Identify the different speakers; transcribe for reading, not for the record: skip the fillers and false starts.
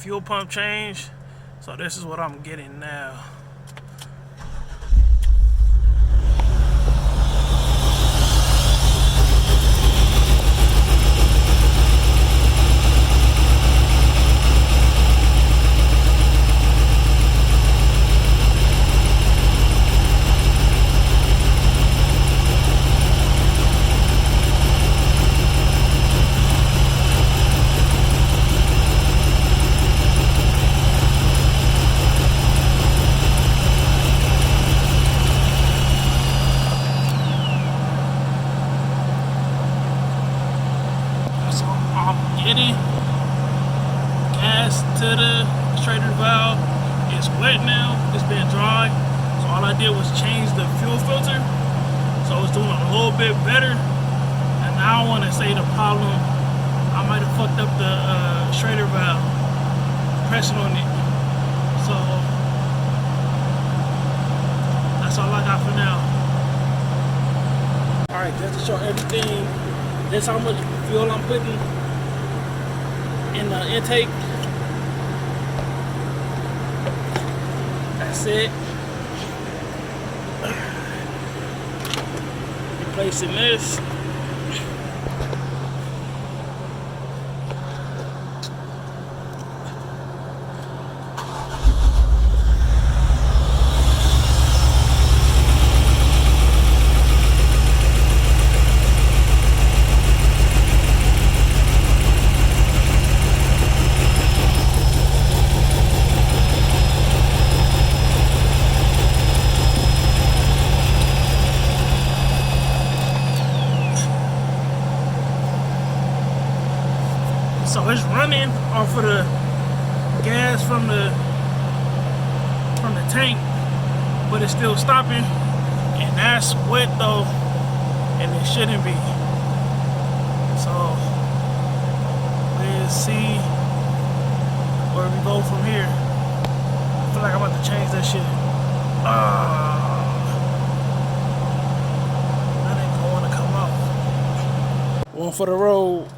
Speaker 1: fuel pump change. So this is what I'm getting now. Getting gas to the Schrader valve. It's wet now, it's been dry, so all I did was change the fuel filter, so it's doing a little bit better. And now I want to say the problem, I might have fucked up the Schrader valve, pressing on it. So that's all I got for now. Alright, just to show everything, this is how much fuel I'm putting in the intake. That's it. Replacing this. So it's running off of the gas from the tank, but it's still stopping, and that's wet though, and it shouldn't be. So we'll see where we go from here. I feel like I'm about to change that shit. That ain't going to come out. One for the road.